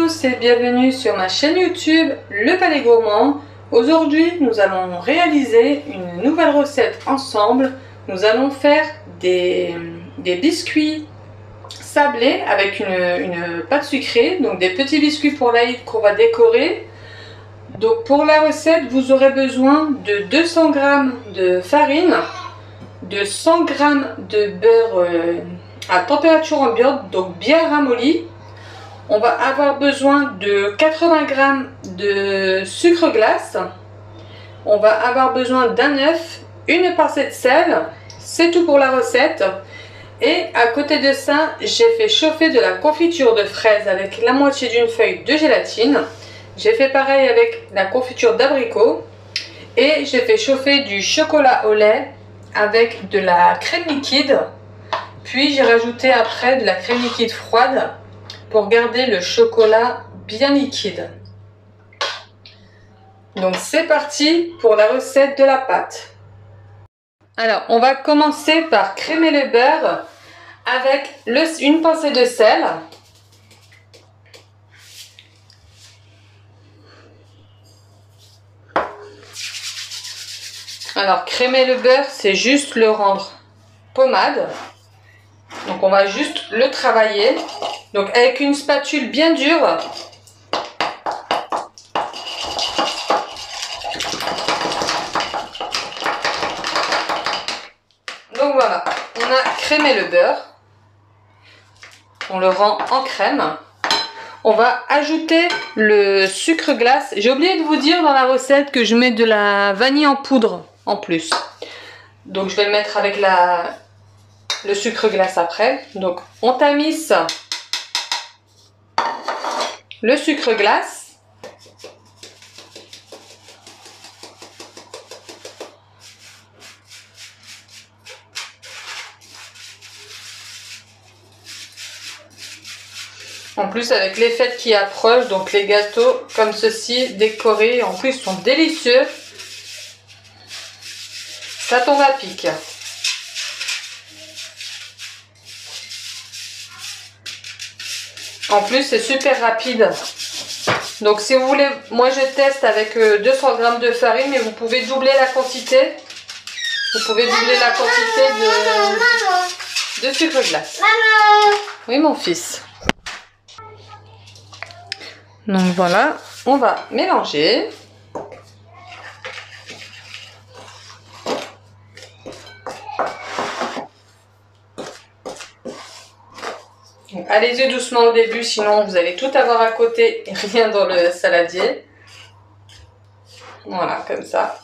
tous et bienvenue sur ma chaîne YouTube Le Palais Gourmand. Aujourd'hui nous allons réaliser une nouvelle recette ensemble. Nous allons faire des biscuits sablés avec une pâte sucrée, donc des petits biscuits pour l'Aïd qu'on va décorer. Donc pour la recette vous aurez besoin de 200 g de farine, de 100 g de beurre à température ambiante, donc bien ramolli. On va avoir besoin de 80 g de sucre glace. On va avoir besoin d'un œuf, une pincée de sel. C'est tout pour la recette. Et à côté de ça, j'ai fait chauffer de la confiture de fraises avec la moitié d'une feuille de gélatine. J'ai fait pareil avec la confiture d'abricot. Et j'ai fait chauffer du chocolat au lait avec de la crème liquide. Puis j'ai rajouté après de la crème liquide froide pour garder le chocolat bien liquide. Donc c'est parti pour la recette de la pâte. Alors on va commencer par crémer le beurre avec une pincée de sel. Alors crémer le beurre, c'est juste le rendre pommade. Donc on va juste le travailler. Donc avec une spatule bien dure. Donc voilà, on a crémé le beurre. On le rend en crème. On va ajouter le sucre glace. J'ai oublié de vous dire dans la recette que je mets de la vanille en poudre en plus. Donc je vais le mettre avec le sucre glace après. Donc on tamise le sucre glace. En plus avec les fêtes qui approchent, donc les gâteaux comme ceci décorés en plus sont délicieux. Ça tombe à pic. En plus c'est super rapide. Donc si vous voulez, moi je teste avec 200 g de farine, mais vous pouvez doubler la quantité. Vous pouvez doubler la quantité de sucre glace. Maman. Oui mon fils. Donc voilà, on va mélanger. Allez-y doucement au début, sinon vous allez tout avoir à côté et rien dans le saladier. Voilà, comme ça.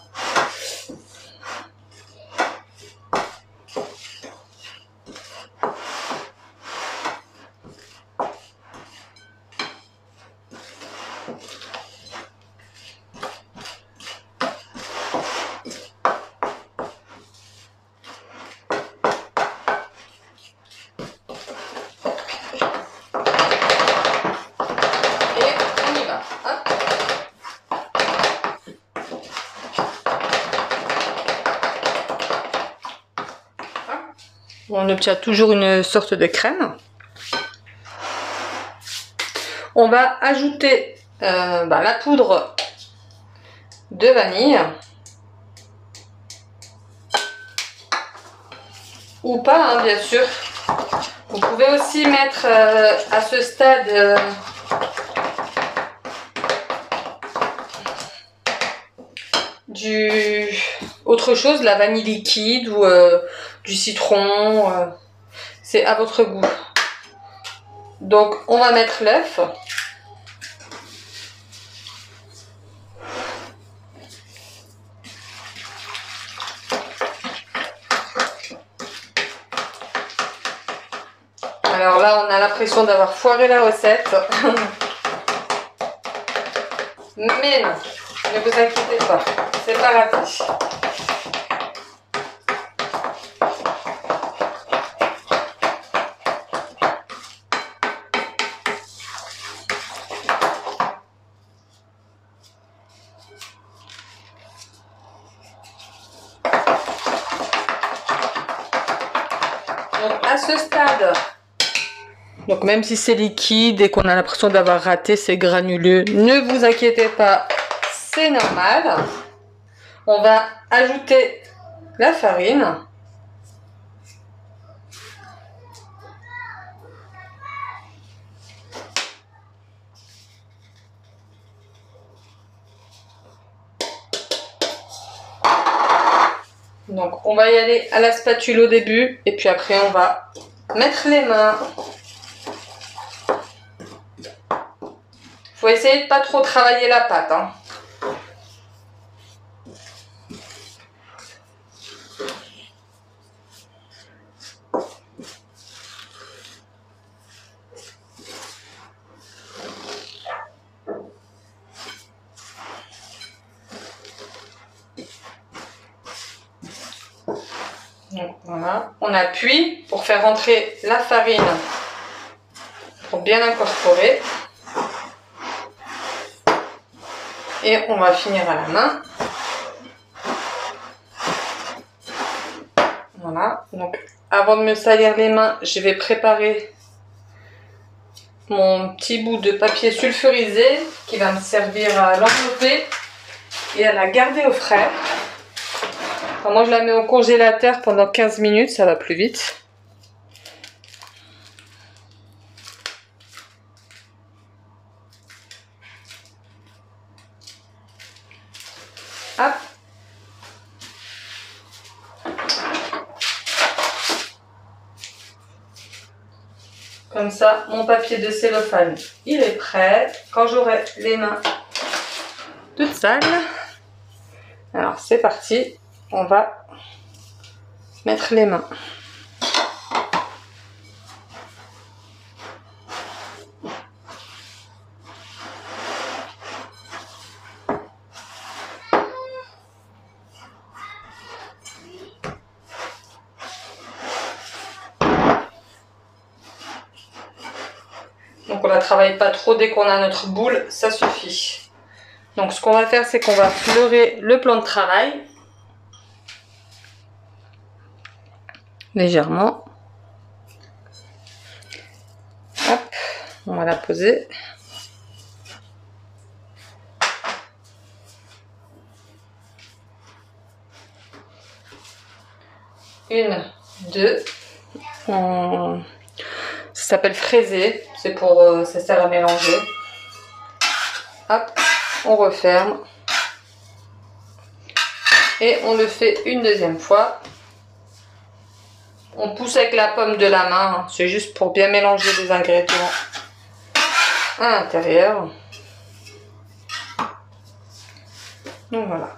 On obtient toujours une sorte de crème. On va ajouter la poudre de vanille. Ou pas, hein, bien sûr. Vous pouvez aussi mettre à ce stade autre chose, la vanille liquide ou du citron, c'est à votre goût. Donc on va mettre l'œuf. Alors là on a l'impression d'avoir foiré la recette. Mais non, ne vous inquiétez pas, c'est pas raté. Donc à ce stade, Donc même si c'est liquide et qu'on a l'impression d'avoir raté, c'est granuleux, ne vous inquiétez pas, c'est normal. On va ajouter la farine. Donc on va y aller à la spatule au début et puis après on va mettre les mains. Faut essayer de pas trop travailler la pâte, hein. Donc voilà, on appuie pour faire rentrer la farine pour bien incorporer. Et on va finir à la main. Voilà, donc avant de me salir les mains, je vais préparer mon petit bout de papier sulfurisé qui va me servir à l'envelopper et à la garder au frais. Alors moi je la mets au congélateur pendant 15 minutes, ça va plus vite. Hop. Comme ça, mon papier de cellophane, il est prêt. Quand j'aurai les mains toutes sales, alors c'est parti, on va mettre les mains. Donc on ne la travaille pas trop, dès qu'on a notre boule, ça suffit. Donc ce qu'on va faire, c'est qu'on va fleurer le plan de travail. Légèrement. Hop, on va la poser. Une, deux. Ça s'appelle fraiser, c'est pour ça sert à mélanger. Hop, on referme. Et on le fait une deuxième fois. On pousse avec la paume de la main, hein. C'est juste pour bien mélanger les ingrédients à l'intérieur. Donc voilà.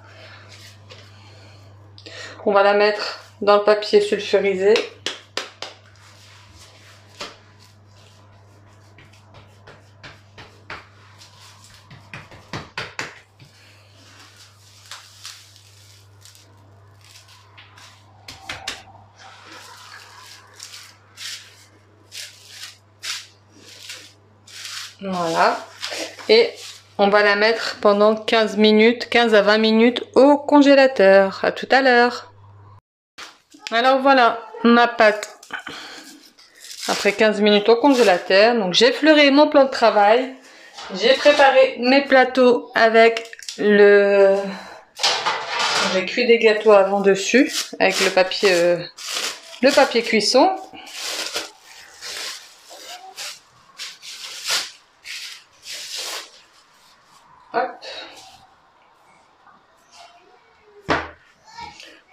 On va la mettre dans le papier sulfurisé. Voilà. Et on va la mettre pendant 15 minutes, 15 à 20 minutes au congélateur. À tout à l'heure. Alors voilà ma pâte après 15 minutes au congélateur. Donc j'ai fleuré mon plan de travail. J'ai préparé mes plateaux avec le... J'ai cuit des gâteaux avant dessus avec le papier cuisson. Hop.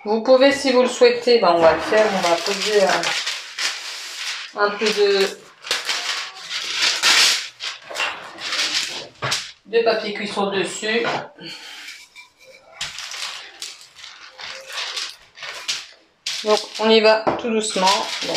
Vous pouvez, si vous le souhaitez, ben on va le faire, on va poser un peu de papier cuisson dessus. Donc on y va tout doucement. Bon.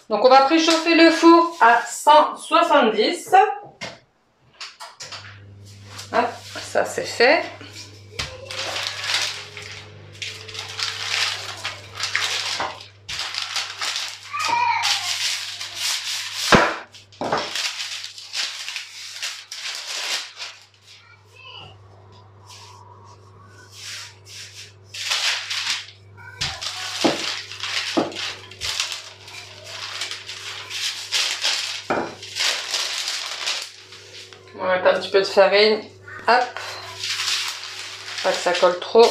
Donc on va préchauffer le four à 170. Hop, ça c'est fait. On va mettre un petit peu de farine. Hop. Pas que ça colle trop.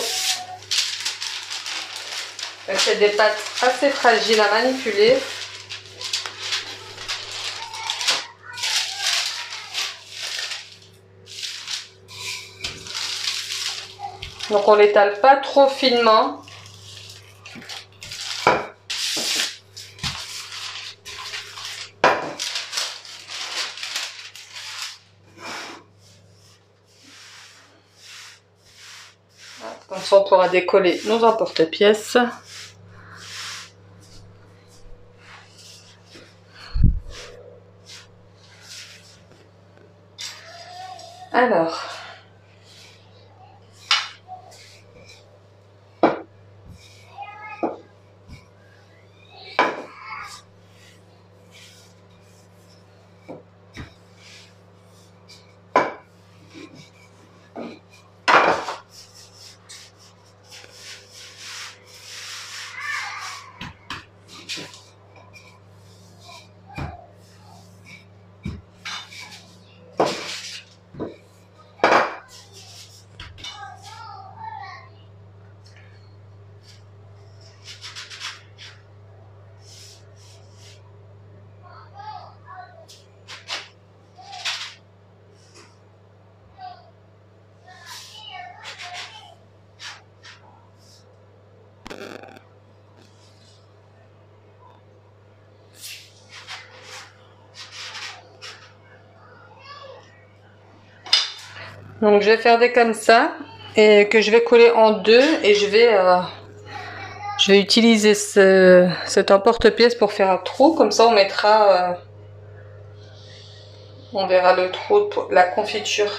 C'est des pâtes assez fragiles à manipuler. Donc on l'étale pas trop finement. Comme ça on pourra décoller nos emporte-pièces. Alors, donc je vais faire des comme ça et que je vais coller en deux et je vais utiliser cet emporte-pièce pour faire un trou. Comme ça on mettra, on verra le trou pour la confiture.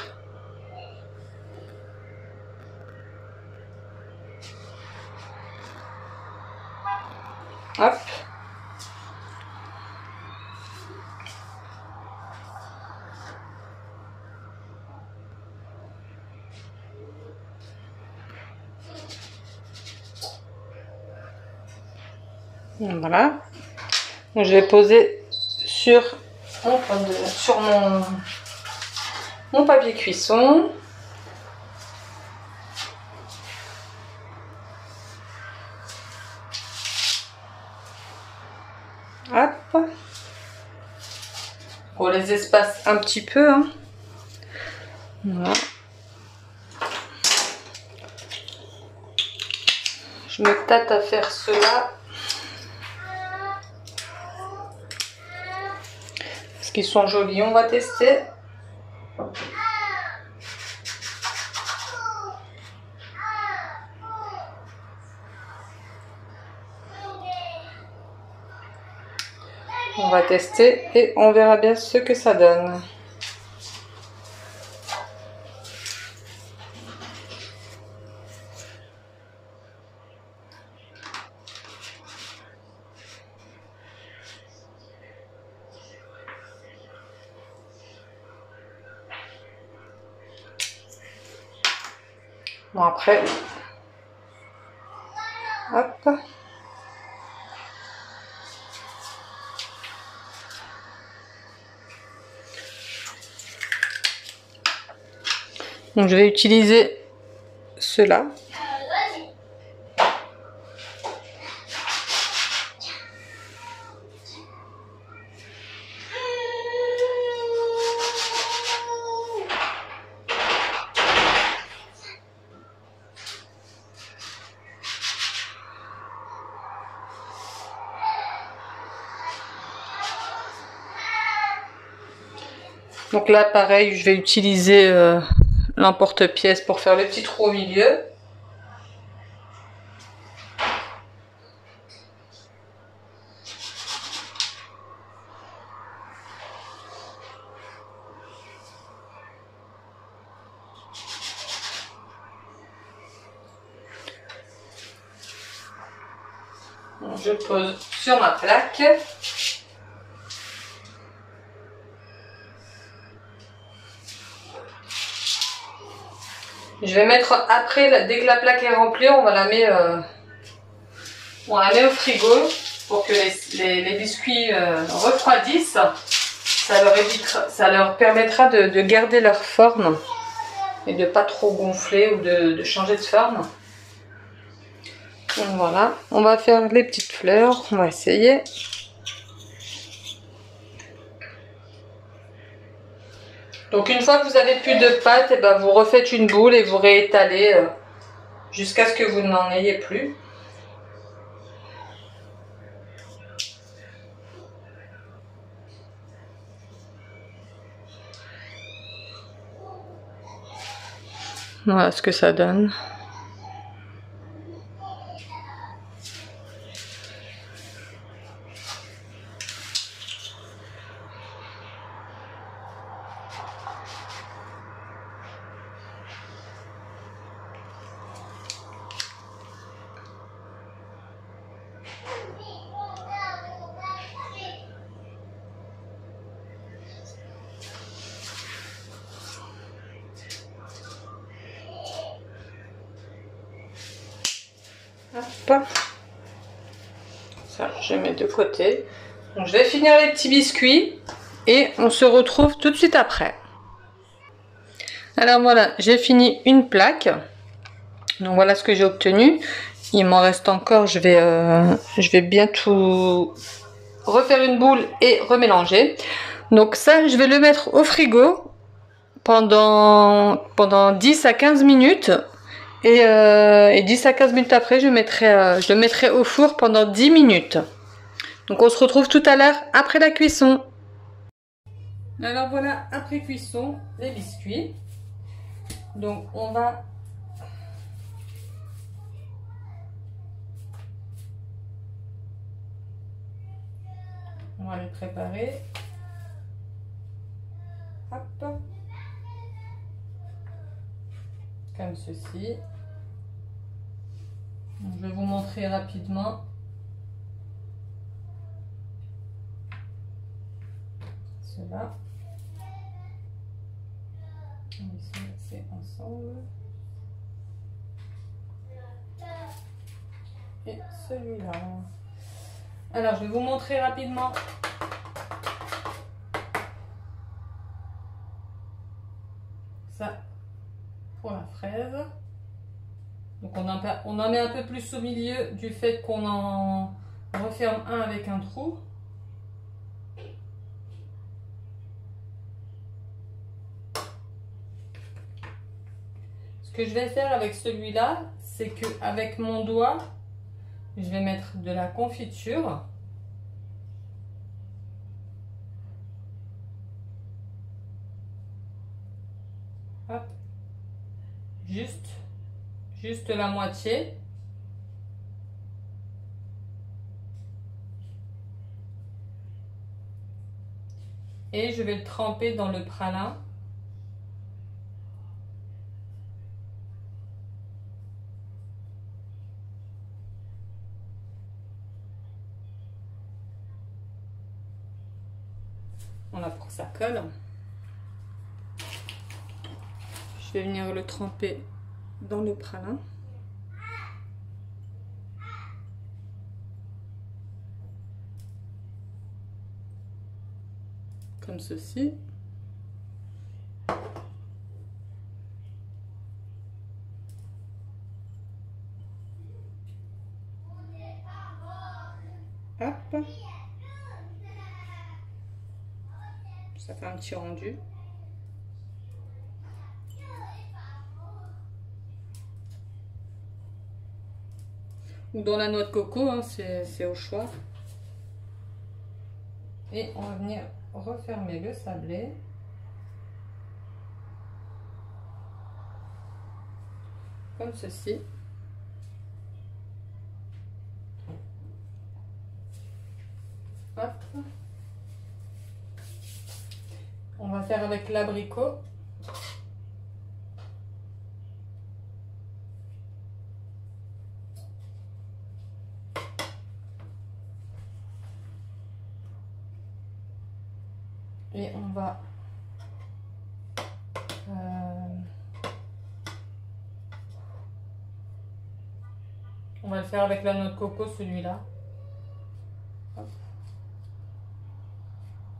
Hop. Voilà. Donc, je vais poser sur mon papier cuisson. Hop. On les espace un petit peu. Hein. Voilà. Je me tâte à faire cela. Parce qu'ils sont jolis. On va tester. On va tester et on verra bien ce que ça donne. Bon après, hop. Donc je vais utiliser cela. Donc là pareil, je vais utiliser l'emporte-pièce pour faire le petit trou au milieu. je pose sur ma plaque. Je vais mettre après, dès que la plaque est remplie, on la met au frigo pour que les biscuits refroidissent. Ça leur permettra de garder leur forme et de pas trop gonfler ou de changer de forme. Donc voilà, on va faire les petites fleurs, on va essayer. Donc une fois que vous avez plus de pâte, et ben vous refaites une boule et vous réétalez jusqu'à ce que vous n'en ayez plus. Voilà ce que ça donne. Hop. Ça, je mets de côté. Donc, je vais finir les petits biscuits et on se retrouve tout de suite après. Alors voilà, j'ai fini une plaque. Donc voilà ce que j'ai obtenu. Il m'en reste encore, je vais bien tout refaire une boule et remélanger. Donc ça, je vais le mettre au frigo pendant 10 à 15 minutes. Et 10 à 15 minutes après, je le mettrai au four pendant 10 minutes. Donc on se retrouve tout à l'heure après la cuisson. Alors voilà, après cuisson, les biscuits. Donc on va les préparer. Hop. Comme ceci. Donc, je vais vous montrer rapidement. Cela. On va se mixer ensemble. Et celui-là. Alors, je vais vous montrer rapidement. Ça, pour la fraise. Donc, on en met un peu plus au milieu du fait qu'on en referme un avec un trou. Ce que je vais faire avec celui-là, c'est que avec mon doigt, je vais mettre de la confiture. Hop. Juste la moitié. Et je vais le tremper dans le pralin. Voilà pour que ça colle. Je vais venir le tremper dans le pralin. Comme ceci. Hop. Ça fait un petit rendu. Ou dans la noix de coco, hein, c'est au choix. Et on va venir refermer le sablé. Comme ceci. Hop. On va faire avec l'abricot. on va le faire avec la noix de coco, celui-là.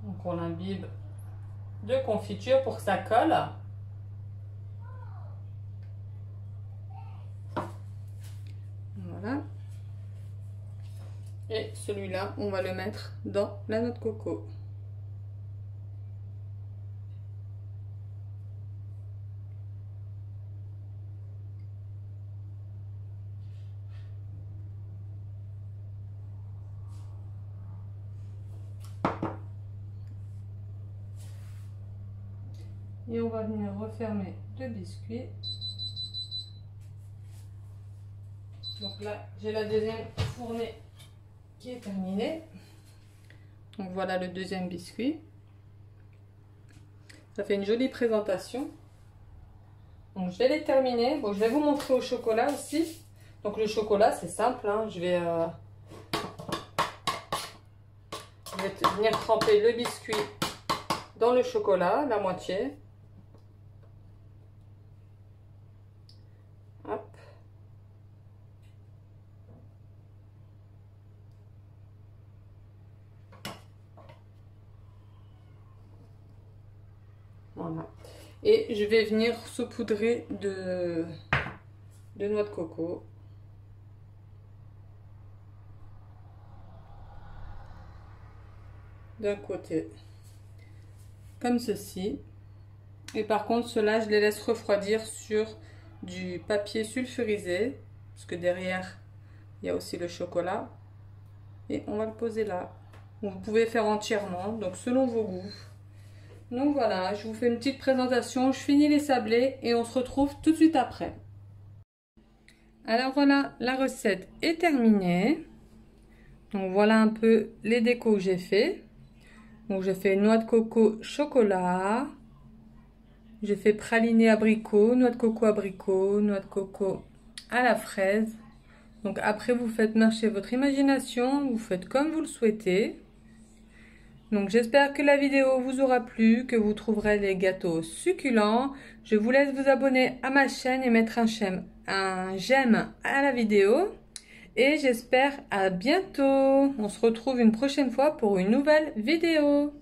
Donc on imbibe de confiture pour que ça colle. Voilà. Et celui-là, on va le mettre dans la noix de coco. Et on va venir refermer le biscuit. Donc là, j'ai la deuxième fournée qui est terminée. Donc voilà le deuxième biscuit. Ça fait une jolie présentation. Donc je vais les terminer. Bon, je vais vous montrer au chocolat aussi. Donc le chocolat, c'est simple, hein. Je vais venir tremper le biscuit dans le chocolat, la moitié. Hop. Voilà. Et je vais venir saupoudrer de noix de coco. D'un côté, comme ceci. Et par contre, ceux-là, je les laisse refroidir sur du papier sulfurisé. Parce que derrière, il y a aussi le chocolat. Et on va le poser là. Vous pouvez faire entièrement, donc selon vos goûts. Donc voilà, je vous fais une petite présentation, je finis les sablés et on se retrouve tout de suite après. Alors voilà, la recette est terminée. Donc voilà un peu les décos que j'ai fait. Donc j'ai fait noix de coco chocolat. J'ai fait praliné abricot, noix de coco abricot, noix de coco à la fraise. Donc après vous faites marcher votre imagination, vous faites comme vous le souhaitez. Donc j'espère que la vidéo vous aura plu, que vous trouverez les gâteaux succulents. Je vous laisse vous abonner à ma chaîne et mettre un j'aime à la vidéo. Et j'espère à bientôt. On se retrouve une prochaine fois pour une nouvelle vidéo.